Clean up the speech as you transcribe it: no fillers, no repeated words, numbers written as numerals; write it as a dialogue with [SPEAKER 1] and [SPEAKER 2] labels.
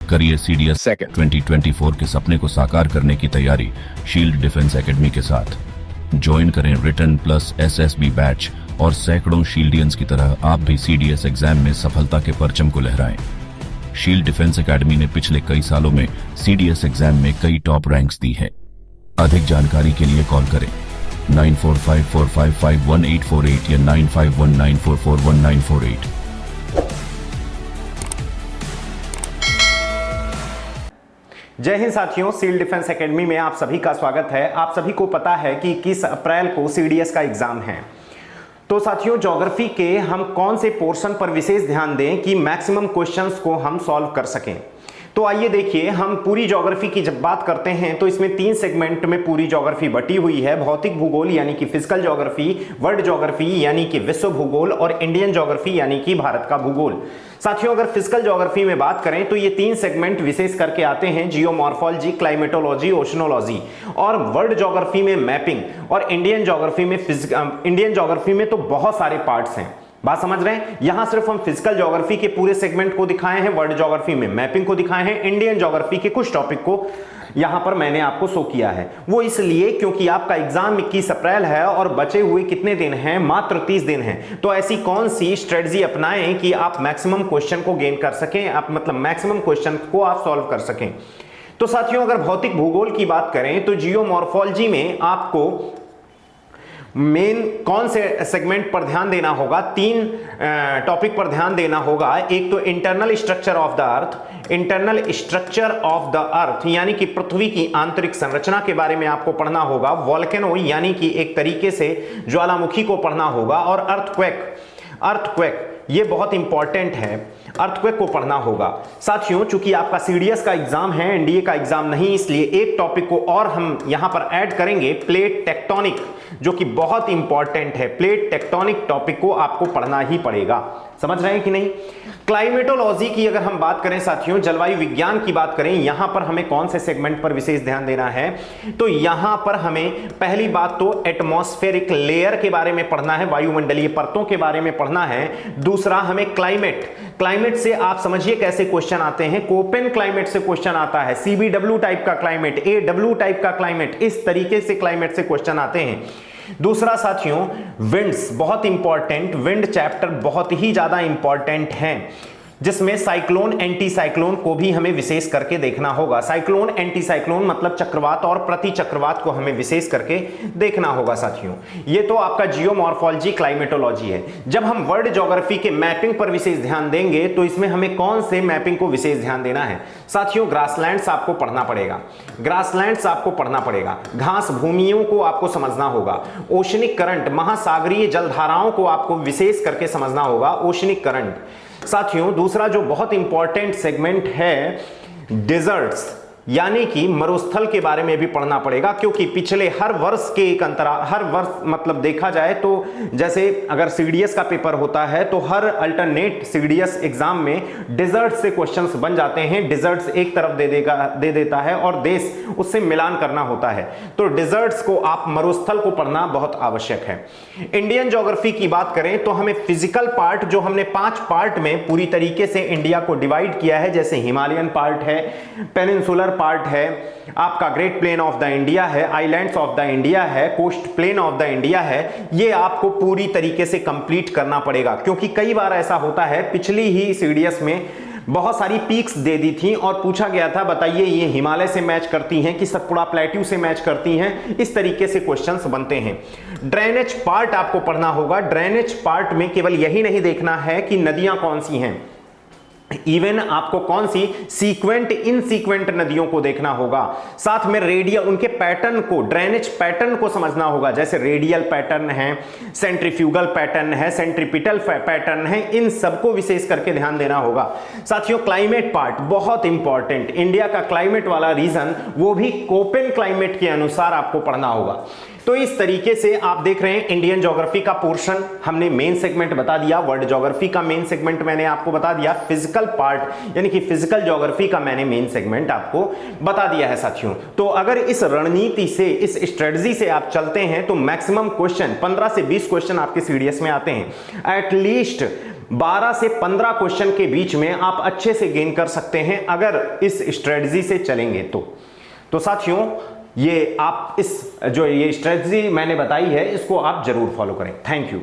[SPEAKER 1] करिए CDS second 2024 के सपने को साकार करने की तैयारी शील्ड डिफेंस एकेडमी के साथ। ज्वाइन करें रिटर्न प्लस एसएसबी बैच और सैकड़ों शील्डियंस की तरह आप भी सीडीएस एग्जाम में सफलता के परचम को लहराएं। शील्ड डिफेंस एकेडमी ने पिछले कई सालों में सीडीएस एग्जाम में कई टॉप रैंक्स दी हैं। अधिक जानकारी के लिए कॉल करें 9454551848 या 9519441948।
[SPEAKER 2] जय हिंद साथियों, सील डिफेंस एकेडमी में आप सभी का स्वागत है। आप सभी को पता है कि 21 अप्रैल को सीडीएस का एग्जाम है। तो साथियों, ज्योग्राफी के हम कौन से पोर्शन पर विशेष ध्यान दें कि मैक्सिमम क्वेश्चंस को हम सॉल्व कर सकें। तो आइए देखिए, हम पूरी ज्योग्राफी की जब बात करते हैं तो इसमें 3 सेगमेंट में पूरी ज्योग्राफी बटी हुई है। भौतिक भूगोल यानी कि फिजिकल ज्योग्राफी, वर्ल्ड ज्योग्राफी यानी कि विश्व भूगोल और इंडियन ज्योग्राफी यानी कि भारत का भूगोल। साथियों, अगर फिजिकल ज्योग्राफी में बात करें तो ये 3 सेगमेंट विशेष करके आते हैं, जियोमॉर्फोलॉजी, क्लाइमेटोलॉजी, ओशनोलॉजी। और वर्ल्ड ज्योग्राफी में मैपिंग और इंडियन ज्योग्राफी में तो बहुत सारे पार्ट्स हैं। बात समझ रहे हैं? यहां सिर्फ हम फिजिकल ज्योग्राफी के पूरे सेगमेंट को दिखाए हैं, वर्ल्ड ज्योग्राफी में मैपिंग को दिखाए हैं, इंडियन ज्योग्राफी के कुछ टॉपिक को यहां पर मैंने आपको शो किया है। वो इसलिए क्योंकि आपका एग्जाम 21 अप्रैल है और बचे हुए कितने दिन हैं? मात्र 30 दिन हैं। तो ऐसी कौन सी स्ट्रेटजी अपनाएं कि आप मैक्सिमम क्वेश्चन को गेन कर सकें, आप मतलब मैक्सिमम क्वेश्चन को आप सॉल्व कर सकें। तो साथियों, अगर भौतिक भूगोल की बात करें तो जियोमॉर्फोलॉजी में आपको मेन कौन से सेगमेंट पर ध्यान देना होगा? 3 टॉपिक पर ध्यान देना होगा। एक तो internal structure of the earth, internal structure of the earth यानी कि पृथ्वी की आंतरिक संरचना के बारे में आपको पढ़ना होगा। वोल्केनो यानी कि एक तरीके से ज्वालामुखी को पढ़ना होगा। और अर्थक्वेक ये बहुत इंपॉर्टेंट है, अर्थक्वेक को पढ़ना होगा। साथियों, चूंकि आपका सीडीएस का एग्जाम है, एनडीए का एग्जाम नहीं, इसलिए एक टॉपिक को और हम यहां पर ऐड करेंगे, प्लेट टेक्टोनिक, जो कि बहुत इंपॉर्टेंट है। प्लेट टेक्टोनिक टॉपिक को आपको पढ़ना ही पड़ेगा। समझ रहे हैं कि नहीं? क्लाइमेटोलॉजी की अगर हम बात करें साथियों, जलवायु विज्ञान की बात करें, यहां पर हमें कौन से सेगमेंट पर विशेष ध्यान देना है? तो यहां पर हमें पहली बात तो एटमॉस्फेरिक लेयर के बारे में पढ़ना है, वायुमंडलीय परतों के बारे में पढ़ना है। दूसरा, हमें क्लाइमेट से आप समझिए कैसे क्वेश्चन आते हैं। कोपेन क्लाइमेट से क्वेश्चन आता है, सीबीडब्ल्यू टाइप का क्लाइमेट, एडब्ल्यू टाइप का क्लाइमेट, इस तरीके से क्लाइमेट से क्वेश्चन आते हैं। दूसरा साथियों, विंड्स, बहुत इंपॉर्टेंट, विंड चैप्टर बहुत ही ज्यादा इंपॉर्टेंट है, जिसमें साइक्लोन एंटी साइक्लोन को भी हमें विशेष करके देखना होगा। साइक्लोन एंटी साइक्लोन मतलब चक्रवात और प्रति चक्रवात को हमें विशेष करके देखना होगा। साथियों, ये तो आपका जियोमॉर्फोलॉजी, क्लाइमेटोलॉजी है। जब हम वर्ल्ड ज्योग्राफी के मैपिंग पर विशेष ध्यान देंगे तो इसमें हमें कौन से मैपिंग को विशेष ध्यान देना है? साथियों, ग्रासलैंड्स आपको पढ़ना पड़ेगा, ग्रासलैंड्स आपको पढ़ना पड़ेगा, घास भूमियों को आपको समझना होगा, ओशनिक करंट, महासागरीय जलधाराओं को आपको विशेष करके समझना होगा, ओशनिक करंट। साथियों, दूसरा जो बहुत इंपॉर्टेंट सेगमेंट है, डेजर्ट्स यानी कि मरुस्थल के बारे में भी पढ़ना पड़ेगा, क्योंकि पिछले हर वर्ष के एक अंतराल, हर वर्ष मतलब देखा जाए तो जैसे अगर सीडीएस का पेपर होता है तो हर अल्टरनेट सीडीएस एग्जाम में डेजर्ट से क्वेश्चंस बन जाते हैं। डेजर्ट्स एक तरफ दे देता है और देश उससे मिलान करना होता है। तो डेजर्ट्स को आप, मरुस्थल को पढ़ना बहुत आवश्यक है। इंडियन ज्योग्राफी की बात करें तो हमें फिजिकल पार्ट, जो हमने 5 पार्ट में पूरी तरीके से इंडिया को डिवाइड किया है, जैसे हिमालयन पार्ट है, पेनिनसुलर पार्ट है, आपका great plain of the India है, आइलैंड्स ऑफ द इंडिया है, coast plain of the India है, ये आपको पूरी तरीके से कंप्लीट करना पड़ेगा। क्योंकि कई बार ऐसा होता है, पिछली ही सीडीएस में बहुत सारी पीक्स दे दी थी और पूछा गया था, बताइए ये हिमालय से मैच करती हैं कि सतपुड़ा प्लेट्यू से मैच करती हैं? इस तरीके से क्वेश्चंस बनते हैं। ड्रेनेज पार्ट आपको पढ़ना होगा। ड्रेनेज पार्ट में केवल यही नहीं देखना है कि नदियां कौन सी हैं, इवन आपको कौन सी सीक्वेंट, इनसीक्वेंट नदियों को देखना होगा। साथ में रेडियल, उनके पैटर्न को, ड्रेनेज पैटर्न को समझना होगा, जैसे रेडियल पैटर्न है, सेंट्रीफ्यूगल पैटर्न है, सेंट्रीपिटल पैटर्न है, इन सबको विशेष करके ध्यान देना होगा। साथियों, क्लाइमेट पार्ट बहुत इंपॉर्टेंट, इंडिया का क्लाइमेट वाला रीजन, वो भी कोपेन क्लाइमेट के अनुसार आपको पढ़ना होगा। तो इस तरीके से आप देख रहे हैं इंडियन ज्योग्राफी का पोर्शन हमने मेन सेगमेंट बता दिया, वर्ल्ड ज्योग्राफी का मेन सेगमेंट मैंने आपको बता दिया, फिजिकल पार्ट यानी कि फिजिकल ज्योग्राफी का मैंने मेन सेगमेंट आपको बता दिया है साथियों। तो अगर इस रणनीति से, इस स्ट्रेटजी से आप चलते हैं तो मैक्सिमम क्वेश्चन 15 से 20 क्वेश्चन आपके सीडीएस में आते हैं। एटलीस्ट 12 से 15 क्वेश्चन के बीच में आप अच्छे से गेन कर सकते हैं अगर इस स्ट्रेटजी से चलेंगे तो साथियों ये आप इस जो ये स्ट्रेटजी मैंने बताई है इसको आप जरूर फॉलो करें। Thank you.